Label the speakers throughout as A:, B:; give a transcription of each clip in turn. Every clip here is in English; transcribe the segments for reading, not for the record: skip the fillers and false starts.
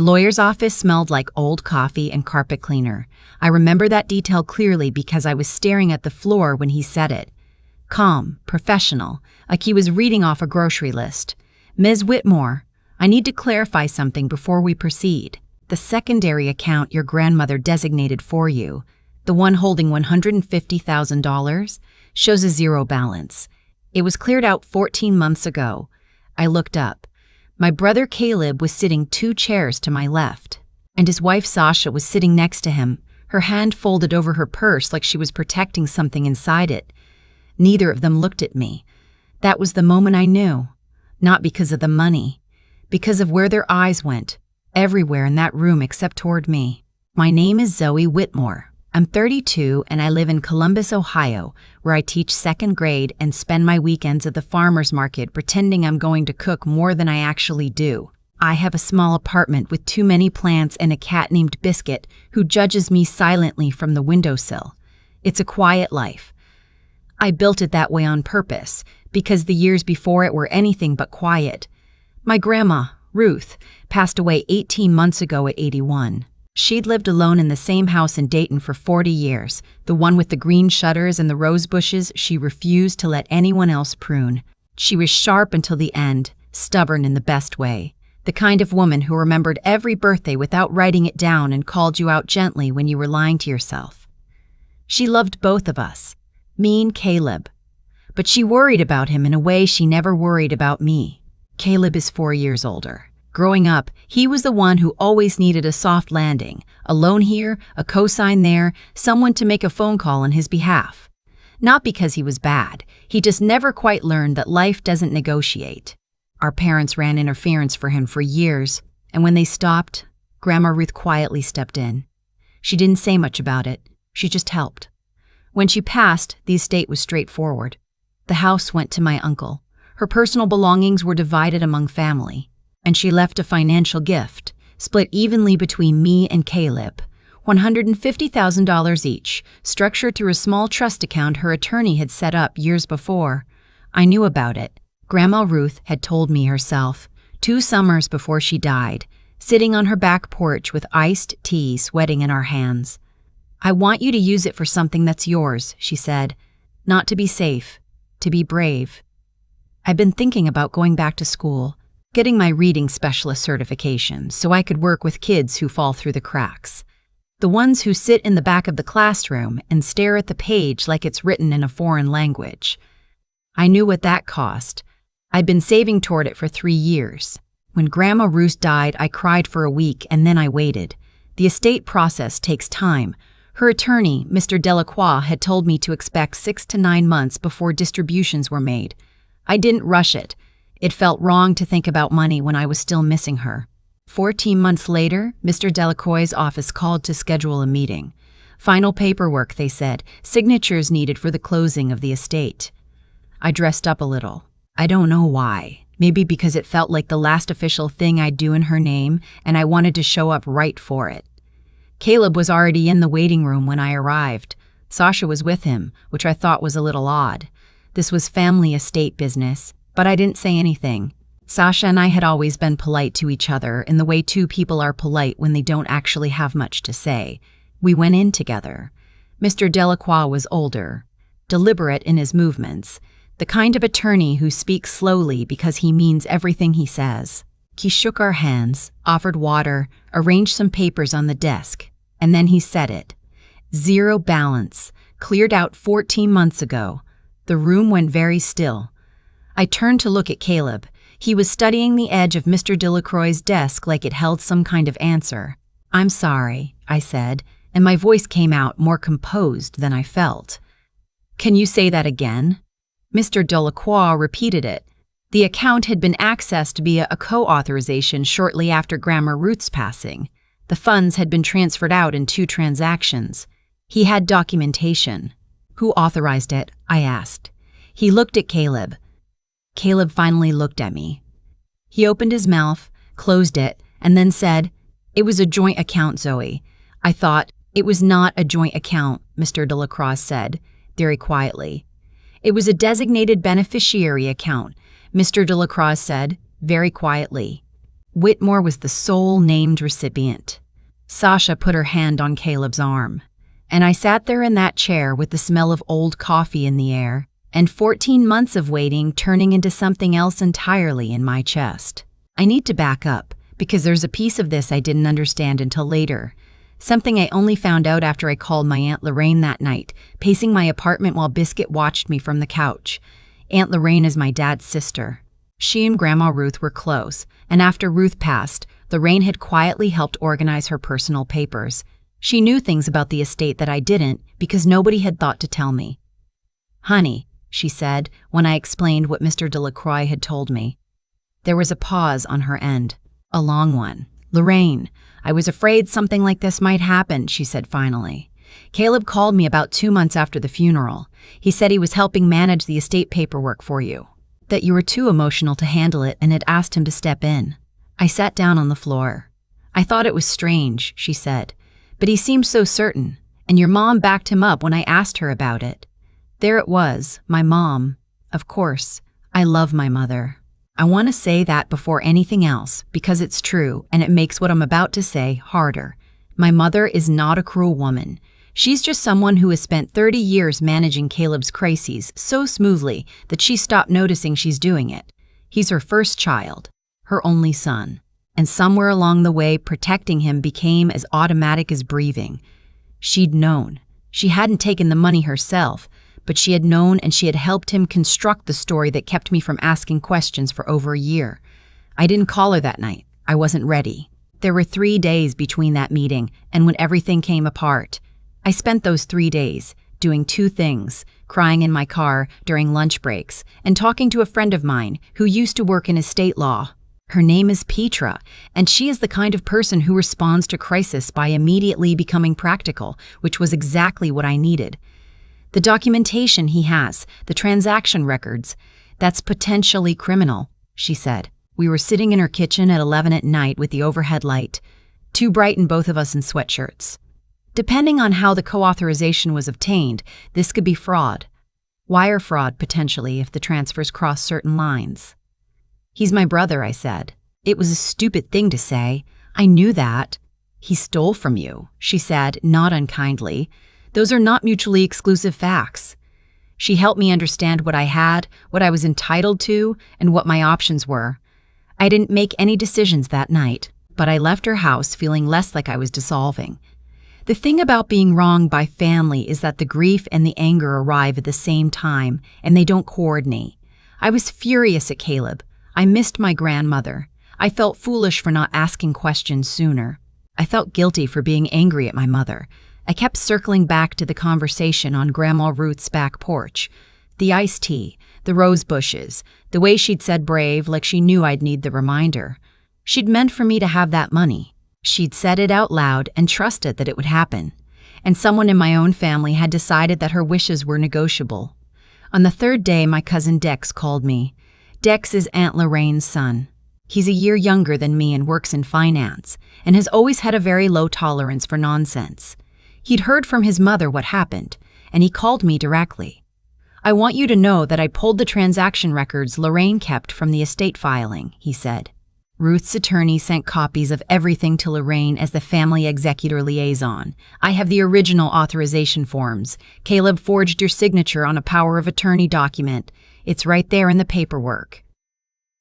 A: The lawyer's office smelled like old coffee and carpet cleaner. I remember that detail clearly because I was staring at the floor when he said it. Calm, professional, like he was reading off a grocery list. Ms. Whitmore, I need to clarify something before we proceed. The secondary account your grandmother designated for you, the one holding $150,000, shows a zero balance. It was cleared out 14 months ago. I looked up. My brother Caleb was sitting 2 chairs to my left, and his wife Sasha was sitting next to him, her hand folded over her purse like she was protecting something inside it. Neither of them looked at me. That was the moment I knew. Not because of the money, because of where their eyes went, everywhere in that room except toward me. My name is Zoe Whitmore. I'm 32 and I live in Columbus, Ohio, where I teach 2nd grade and spend my weekends at the farmer's market pretending I'm going to cook more than I actually do. I have a small apartment with too many plants and a cat named Biscuit who judges me silently from the windowsill. It's a quiet life. I built it that way on purpose because the years before it were anything but quiet. My grandma, Ruth, passed away 18 months ago at 81. She'd lived alone in the same house in Dayton for 40 years, the one with the green shutters and the rose bushes she refused to let anyone else prune. She was sharp until the end, stubborn in the best way, the kind of woman who remembered every birthday without writing it down and called you out gently when you were lying to yourself. She loved both of us, me and Caleb, but she worried about him in a way she never worried about me. Caleb is 4 years older. Growing up, he was the one who always needed a soft landing, a loan here, a cosign there, someone to make a phone call on his behalf. Not because he was bad, he just never quite learned that life doesn't negotiate. Our parents ran interference for him for years, and when they stopped, Grandma Ruth quietly stepped in. She didn't say much about it, she just helped. When she passed, the estate was straightforward. The house went to my uncle. Her personal belongings were divided among family. And she left a financial gift, split evenly between me and Caleb, $150,000 each, structured through a small trust account her attorney had set up years before. I knew about it. Grandma Ruth had told me herself, 2 summers before she died, sitting on her back porch with iced tea sweating in our hands. I want you to use it for something that's yours, she said. Not to be safe, to be brave. I've been thinking about going back to school, getting my reading specialist certification so I could work with kids who fall through the cracks. The ones who sit in the back of the classroom and stare at the page like it's written in a foreign language. I knew what that cost. I'd been saving toward it for 3 years. When Grandma Ruth died, I cried for a week and then I waited. The estate process takes time. Her attorney, Mr. Delacroix, had told me to expect 6 to 9 months before distributions were made. I didn't rush it. It felt wrong to think about money when I was still missing her. 14 months later, Mr. Delacroix's office called to schedule a meeting. Final paperwork, they said, signatures needed for the closing of the estate. I dressed up a little. I don't know why. Maybe because it felt like the last official thing I'd do in her name, and I wanted to show up right for it. Caleb was already in the waiting room when I arrived. Sasha was with him, which I thought was a little odd. This was family estate business. But I didn't say anything. Sasha and I had always been polite to each other in the way 2 people are polite when they don't actually have much to say. We went in together. Mr. Delacroix was older, deliberate in his movements, the kind of attorney who speaks slowly because he means everything he says. He shook our hands, offered water, arranged some papers on the desk, and then he said it. Zero balance, cleared out 14 months ago. The room went very still. I turned to look at Caleb. He was studying the edge of Mr. Delacroix's desk like it held some kind of answer. I'm sorry, I said, and my voice came out more composed than I felt. Can you say that again? Mr. Delacroix repeated it. The account had been accessed via a co-authorization shortly after Grandma Ruth's passing. The funds had been transferred out in 2 transactions. He had documentation. Who authorized it? I asked. He looked at Caleb. Caleb finally looked at me. He opened his mouth, closed it, and then said, "It was a joint account, Zoe." I thought, "It was not a joint account," Mr. Delacroix said, very quietly. "It was a designated beneficiary account," Mr. Delacroix said, very quietly. Whitmore was the sole named recipient. Sasha put her hand on Caleb's arm, and I sat there in that chair with the smell of old coffee in the air, and 14 months of waiting turning into something else entirely in my chest. I need to back up, because there's a piece of this I didn't understand until later. Something I only found out after I called my Aunt Lorraine that night, pacing my apartment while Biscuit watched me from the couch. Aunt Lorraine is my dad's sister. She and Grandma Ruth were close, and after Ruth passed, Lorraine had quietly helped organize her personal papers. She knew things about the estate that I didn't because nobody had thought to tell me. "Honey," she said when I explained what Mr. Delacroix had told me. There was a pause on her end, a long one. "Lorraine, I was afraid something like this might happen," she said finally. "Caleb called me about 2 months after the funeral. He said he was helping manage the estate paperwork for you, that you were too emotional to handle it and had asked him to step in." I sat down on the floor. "I thought it was strange," she said, "but he seemed so certain, and your mom backed him up when I asked her about it." There it was, my mom. Of course, I love my mother. I want to say that before anything else, because it's true, and it makes what I'm about to say harder. My mother is not a cruel woman. She's just someone who has spent 30 years managing Caleb's crises so smoothly that she stopped noticing she's doing it. He's her first child, her only son, and somewhere along the way protecting him became as automatic as breathing. She'd known. She hadn't taken the money herself, but she had known, and she had helped him construct the story that kept me from asking questions for over a year. I didn't call her that night. I wasn't ready. There were 3 days between that meeting and when everything came apart. I spent those 3 days doing 2 things: crying in my car during lunch breaks and talking to a friend of mine who used to work in estate law. Her name is Petra, and she is the kind of person who responds to crisis by immediately becoming practical, which was exactly what I needed. "The documentation he has, the transaction records, that's potentially criminal," she said. We were sitting in her kitchen at 11 at night with the overhead light, too bright and both of us in sweatshirts. "Depending on how the co-authorization was obtained, this could be fraud. Wire fraud, potentially, if the transfers cross certain lines." "He's my brother," I said. It was a stupid thing to say. I knew that. "He stole from you," she said, not unkindly. "Those are not mutually exclusive facts." She helped me understand what I had, what I was entitled to, and what my options were. I didn't make any decisions that night, but I left her house feeling less like I was dissolving. The thing about being wronged by family is that the grief and the anger arrive at the same time, and they don't coordinate. I was furious at Caleb. I missed my grandmother. I felt foolish for not asking questions sooner. I felt guilty for being angry at my mother. I kept circling back to the conversation on Grandma Ruth's back porch. The iced tea, the rose bushes, the way she'd said brave like she knew I'd need the reminder. She'd meant for me to have that money. She'd said it out loud and trusted that it would happen. And someone in my own family had decided that her wishes were negotiable. On the 3rd day, my cousin Dex called me. Dex is Aunt Lorraine's son. He's a year younger than me and works in finance, and has always had a very low tolerance for nonsense. He'd heard from his mother what happened, and he called me directly. "I want you to know that I pulled the transaction records Lorraine kept from the estate filing," he said. Ruth's attorney sent copies of everything to Lorraine as the family executor liaison. "I have the original authorization forms. Caleb forged your signature on a power of attorney document. It's right there in the paperwork."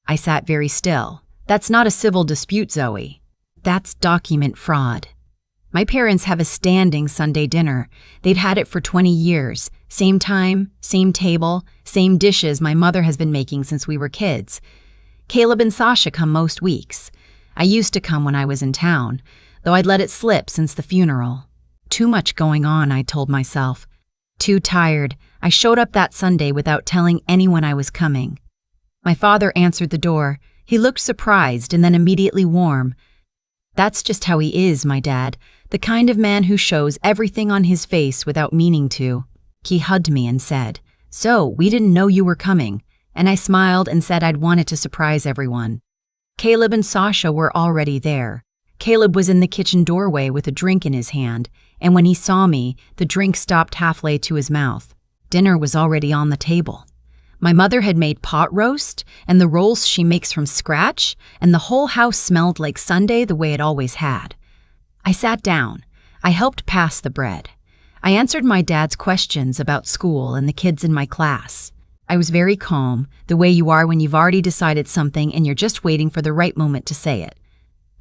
A: I sat very still. "That's not a civil dispute, Zoe. That's document fraud." My parents have a standing Sunday dinner. They'd had it for 20 years. Same time, same table, same dishes my mother has been making since we were kids. Caleb and Sasha come most weeks. I used to come when I was in town, though I'd let it slip since the funeral. Too much going on, I told myself. Too tired. I showed up that Sunday without telling anyone I was coming. My father answered the door. He looked surprised and then immediately warm. "That's just how he is, my dad. The kind of man who shows everything on his face without meaning to." He hugged me and said, "So, we didn't know you were coming." And I smiled and said I'd wanted to surprise everyone. Caleb and Sasha were already there. Caleb was in the kitchen doorway with a drink in his hand, and when he saw me, the drink stopped halfway to his mouth. Dinner was already on the table. My mother had made pot roast and the rolls she makes from scratch, and the whole house smelled like Sunday the way it always had. I sat down. I helped pass the bread. I answered my dad's questions about school and the kids in my class. I was very calm, the way you are when you've already decided something and you're just waiting for the right moment to say it.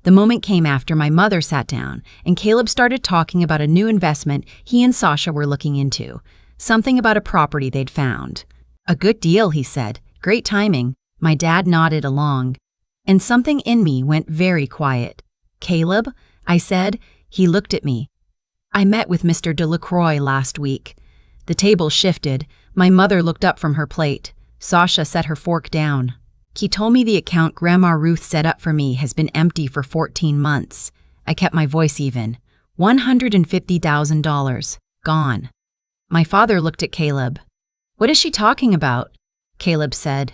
A: The moment came after my mother sat down, and Caleb started talking about a new investment he and Sasha were looking into, something about a property they'd found. A good deal, he said. Great timing. My dad nodded along, and something in me went very quiet. Caleb, I said. He looked at me. I met with Mr. Delacroix last week. The table shifted. My mother looked up from her plate. Sasha set her fork down. He told me the account Grandma Ruth set up for me has been empty for 14 months. I kept my voice even. $150,000. Gone. My father looked at Caleb. What is she talking about? Caleb said.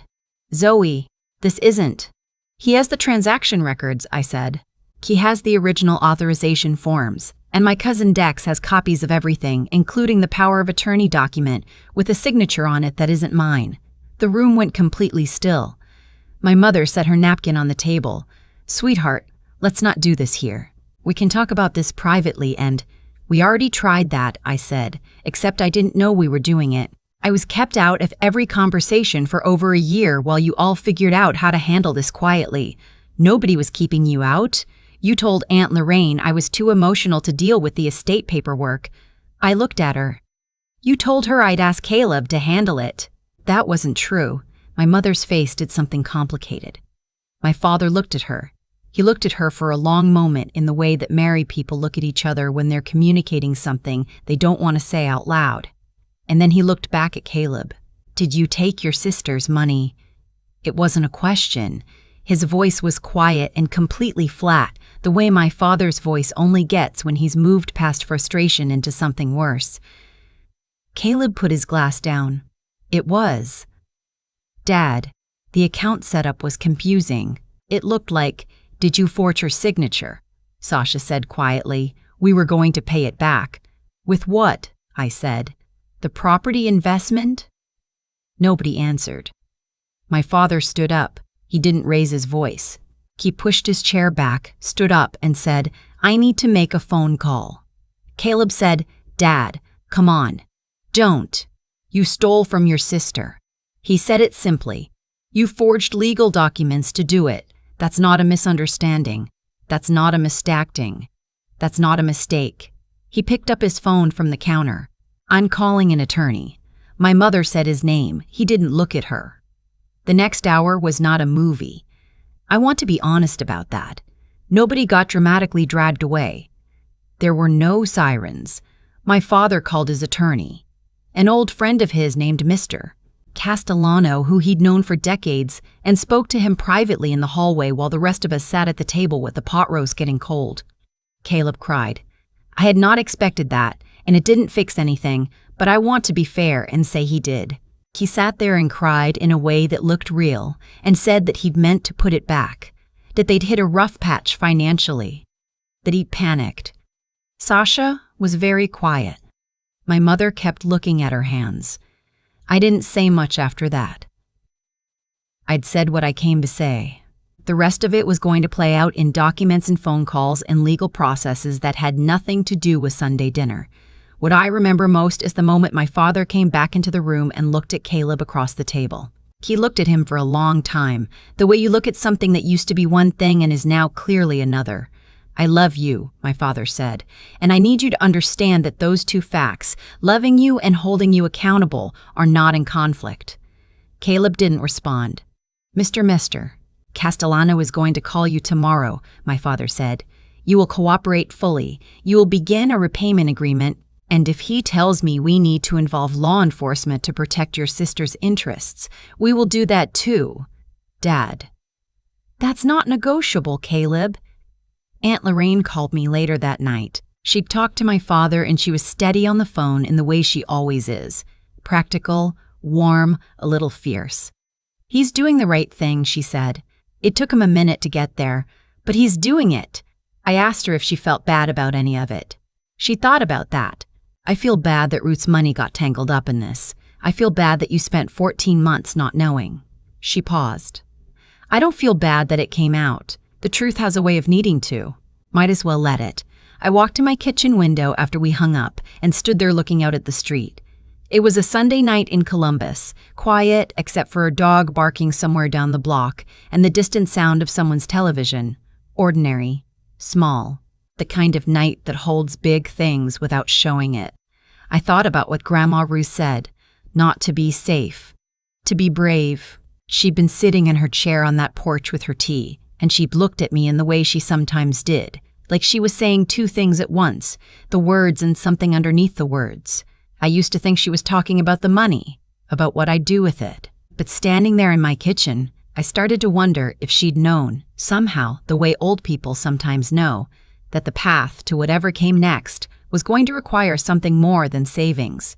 A: Zoe, this isn't. He has the transaction records, I said. He has the original authorization forms, and my cousin Dex has copies of everything, including the power of attorney document with a signature on it that isn't mine. The room went completely still. My mother set her napkin on the table. Sweetheart, let's not do this here. We can talk about this privately and… We already tried that, I said, except I didn't know we were doing it. I was kept out of every conversation for over a year while you all figured out how to handle this quietly. Nobody was keeping you out. You told Aunt Lorraine I was too emotional to deal with the estate paperwork. I looked at her. You told her I'd ask Caleb to handle it. That wasn't true. My mother's face did something complicated. My father looked at her. He looked at her for a long moment in the way that married people look at each other when they're communicating something they don't want to say out loud. And then he looked back at Caleb. Did you take your sister's money? It wasn't a question. His voice was quiet and completely flat, the way my father's voice only gets when he's moved past frustration into something worse. Caleb put his glass down. It was. Dad, the account setup was confusing. It looked like, did you forge her signature? Sasha said quietly. We were going to pay it back. With what? I said. The property investment? Nobody answered. My father stood up. He didn't raise his voice. He pushed his chair back, stood up, and said, I need to make a phone call. Caleb said, Dad, come on. Don't. You stole from your sister. He said it simply. You forged legal documents to do it. That's not a misunderstanding. That's not a misacting. That's not a mistake. He picked up his phone from the counter. I'm calling an attorney. My mother said his name. He didn't look at her. The next hour was not a movie. I want to be honest about that. Nobody got dramatically dragged away. There were no sirens. My father called his attorney. An old friend of his named Mr. Castellano, who he'd known for decades, and spoke to him privately in the hallway while the rest of us sat at the table with the pot roast getting cold. Caleb cried. I had not expected that, and it didn't fix anything, but I want to be fair and say he did. He sat there and cried in a way that looked real, and said that he'd meant to put it back, that they'd hit a rough patch financially, that he'd panicked. Sasha was very quiet. My mother kept looking at her hands. I didn't say much after that. I'd said what I came to say. The rest of it was going to play out in documents and phone calls and legal processes that had nothing to do with Sunday dinner. What I remember most is the moment my father came back into the room and looked at Caleb across the table. He looked at him for a long time, the way you look at something that used to be one thing and is now clearly another. I love you, my father said, and I need you to understand that those two facts, loving you and holding you accountable, are not in conflict. Caleb didn't respond. Mr. Castellano is going to call you tomorrow, my father said. You will cooperate fully. You will begin a repayment agreement, and if he tells me we need to involve law enforcement to protect your sister's interests, we will do that too. Dad. That's not negotiable, Caleb. Aunt Lorraine called me later that night. She'd talked to my father and she was steady on the phone in the way she always is. Practical, warm, a little fierce. He's doing the right thing, she said. It took him a minute to get there, but he's doing it. I asked her if she felt bad about any of it. She thought about that. I feel bad that Ruth's money got tangled up in this. I feel bad that you spent 14 months not knowing." She paused. "I don't feel bad that it came out. The truth has a way of needing to. Might as well let it." I walked to my kitchen window after we hung up and stood there looking out at the street. It was a Sunday night in Columbus, quiet except for a dog barking somewhere down the block and the distant sound of someone's television. Ordinary, small, the kind of night that holds big things without showing it. I thought about what Grandma Ruth said, not to be safe, to be brave. She'd been sitting in her chair on that porch with her tea, and she'd looked at me in the way she sometimes did, like she was saying two things at once, the words and something underneath the words. I used to think she was talking about the money, about what I'd do with it. But standing there in my kitchen, I started to wonder if she'd known, somehow, the way old people sometimes know, that the path to whatever came next was going to require something more than savings.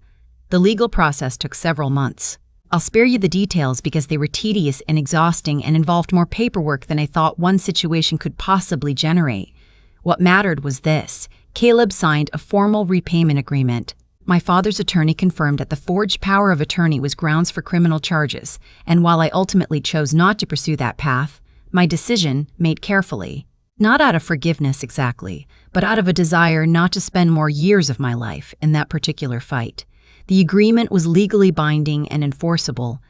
A: The legal process took several months. I'll spare you the details because they were tedious and exhausting and involved more paperwork than I thought one situation could possibly generate. What mattered was this: Caleb signed a formal repayment agreement. My father's attorney confirmed that the forged power of attorney was grounds for criminal charges, and while I ultimately chose not to pursue that path, my decision, made carefully, not out of forgiveness exactly, but out of a desire not to spend more years of my life in that particular fight. The agreement was legally binding and enforceable.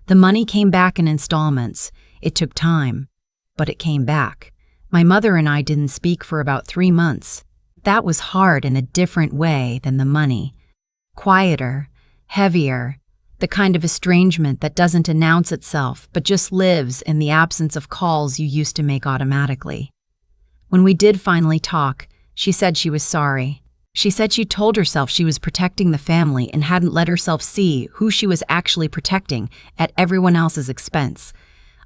A: The money came back in installments. It took time, but it came back. My mother and I didn't speak for about 3 months. That was hard in a different way than the money. Quieter, heavier, the kind of estrangement that doesn't announce itself but just lives in the absence of calls you used to make automatically. When we did finally talk, she said she was sorry. She said she told herself she was protecting the family and hadn't let herself see who she was actually protecting at everyone else's expense.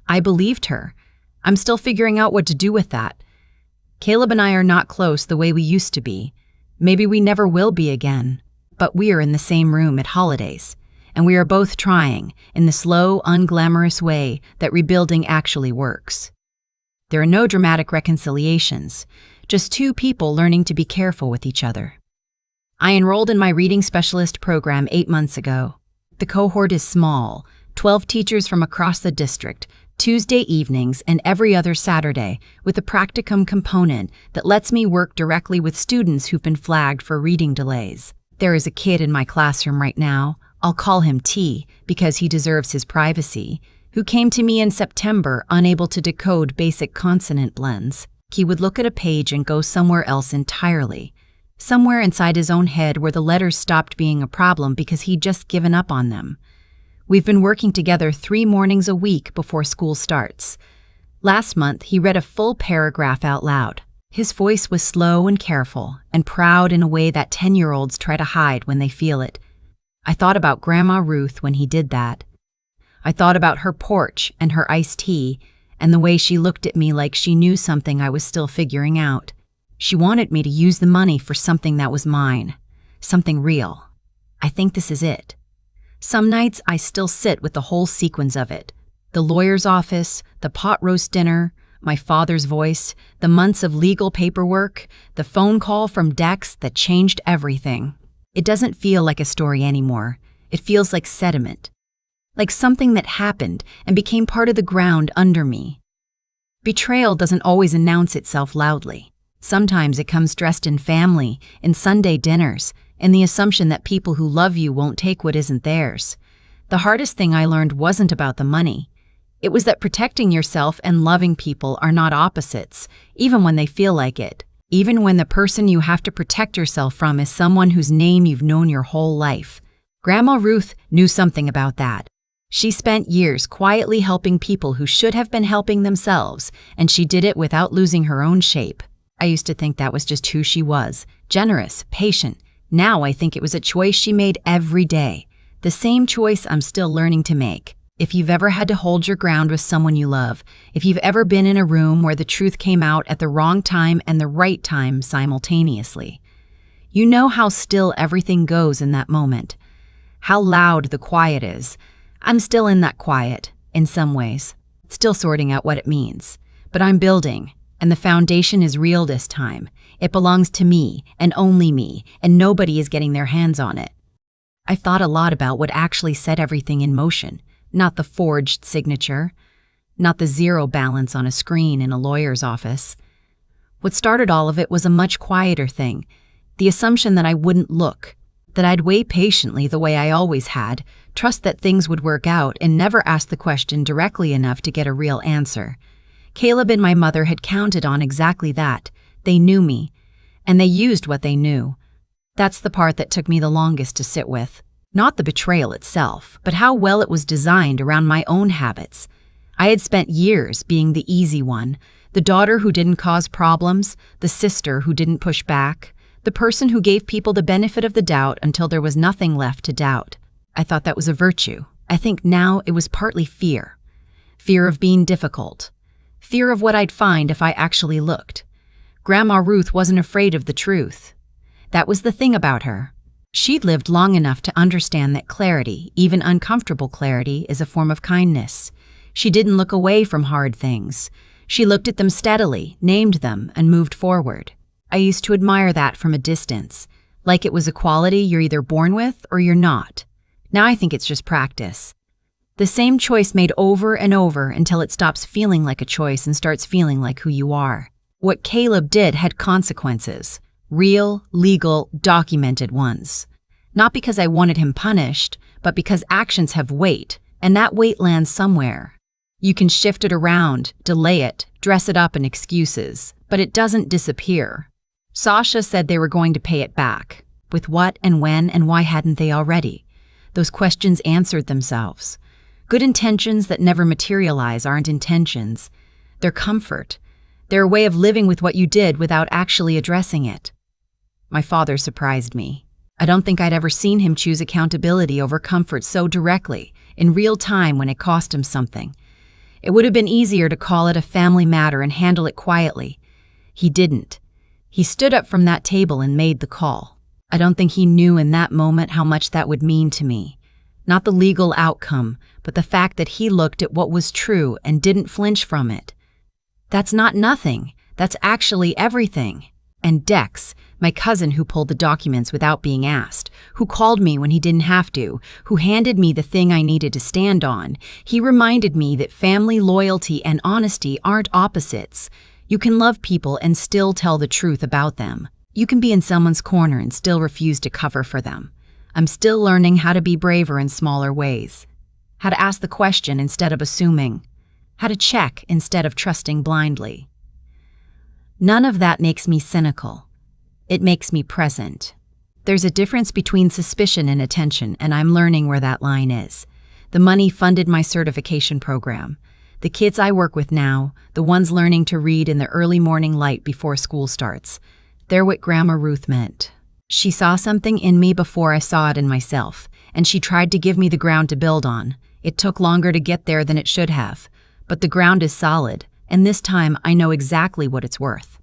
A: I believed her. I'm still figuring out what to do with that. Caleb and I are not close the way we used to be. Maybe we never will be again. But we are in the same room at holidays, and we are both trying, in the slow, unglamorous way that rebuilding actually works. There are no dramatic reconciliations, just two people learning to be careful with each other. I enrolled in my reading specialist program 8 months ago. The cohort is small, 12 teachers from across the district, Tuesday evenings and every other Saturday, with a practicum component that lets me work directly with students who've been flagged for reading delays. There is a kid in my classroom right now, I'll call him T because he deserves his privacy, who came to me in September unable to decode basic consonant blends. He would look at a page and go somewhere else entirely, somewhere inside his own head where the letters stopped being a problem because he'd just given up on them. We've been working together 3 mornings a week before school starts. Last month, he read a full paragraph out loud. His voice was slow and careful, and proud in a way that 10-year-olds try to hide when they feel it. I thought about Grandma Ruth when he did that. I thought about her porch and her iced tea, and the way she looked at me like she knew something I was still figuring out. She wanted me to use the money for something that was mine, something real. I think this is it. Some nights I still sit with the whole sequence of it. The lawyer's office, the pot roast dinner, my father's voice, the months of legal paperwork, the phone call from Dex that changed everything. It doesn't feel like a story anymore. It feels like sediment. Like something that happened and became part of the ground under me. Betrayal doesn't always announce itself loudly. Sometimes it comes dressed in family, in Sunday dinners, in the assumption that people who love you won't take what isn't theirs. The hardest thing I learned wasn't about the money. It was that protecting yourself and loving people are not opposites, even when they feel like it. Even when the person you have to protect yourself from is someone whose name you've known your whole life. Grandma Ruth knew something about that. She spent years quietly helping people who should have been helping themselves, and she did it without losing her own shape. I used to think that was just who she was, generous, patient. Now I think it was a choice she made every day, the same choice I'm still learning to make. If you've ever had to hold your ground with someone you love, if you've ever been in a room where the truth came out at the wrong time and the right time simultaneously, you know how still everything goes in that moment, how loud the quiet is. I'm still in that quiet, in some ways, still sorting out what it means. But I'm building, and the foundation is real this time. It belongs to me, and only me, and nobody is getting their hands on it. I thought a lot about what actually set everything in motion, not the forged signature, not the zero balance on a screen in a lawyer's office. What started all of it was a much quieter thing, the assumption that I wouldn't look, that I'd wait patiently the way I always had, trust that things would work out, and never ask the question directly enough to get a real answer. Caleb and my mother had counted on exactly that. They knew me, and they used what they knew. That's the part that took me the longest to sit with. Not the betrayal itself, but how well it was designed around my own habits. I had spent years being the easy one, the daughter who didn't cause problems, the sister who didn't push back, the person who gave people the benefit of the doubt until there was nothing left to doubt. I thought that was a virtue. I think now it was partly fear. Fear of being difficult. Fear of what I'd find if I actually looked. Grandma Ruth wasn't afraid of the truth. That was the thing about her. She'd lived long enough to understand that clarity, even uncomfortable clarity, is a form of kindness. She didn't look away from hard things. She looked at them steadily, named them, and moved forward. I used to admire that from a distance, like it was a quality you're either born with or you're not. Now I think it's just practice. The same choice made over and over until it stops feeling like a choice and starts feeling like who you are. What Caleb did had consequences. Real, legal, documented ones. Not because I wanted him punished, but because actions have weight, and that weight lands somewhere. You can shift it around, delay it, dress it up in excuses, but it doesn't disappear. Sasha said they were going to pay it back. With what and when and why hadn't they already? Those questions answered themselves. Good intentions that never materialize aren't intentions. They're comfort. They're a way of living with what you did without actually addressing it. My father surprised me. I don't think I'd ever seen him choose accountability over comfort so directly, in real time when it cost him something. It would have been easier to call it a family matter and handle it quietly. He didn't. He stood up from that table and made the call. I don't think he knew in that moment how much that would mean to me. Not the legal outcome, but the fact that he looked at what was true and didn't flinch from it. That's not nothing. That's actually everything. And Dex, my cousin who pulled the documents without being asked, who called me when he didn't have to, who handed me the thing I needed to stand on, he reminded me that family loyalty and honesty aren't opposites. You can love people and still tell the truth about them. You can be in someone's corner and still refuse to cover for them. I'm still learning how to be braver in smaller ways. How to ask the question instead of assuming. How to check instead of trusting blindly. None of that makes me cynical. It makes me present. There's a difference between suspicion and attention, and I'm learning where that line is. The money funded my certification program. The kids I work with now, the ones learning to read in the early morning light before school starts, they're what Grandma Ruth meant. She saw something in me before I saw it in myself, and she tried to give me the ground to build on. It took longer to get there than it should have, but the ground is solid, and this time I know exactly what it's worth.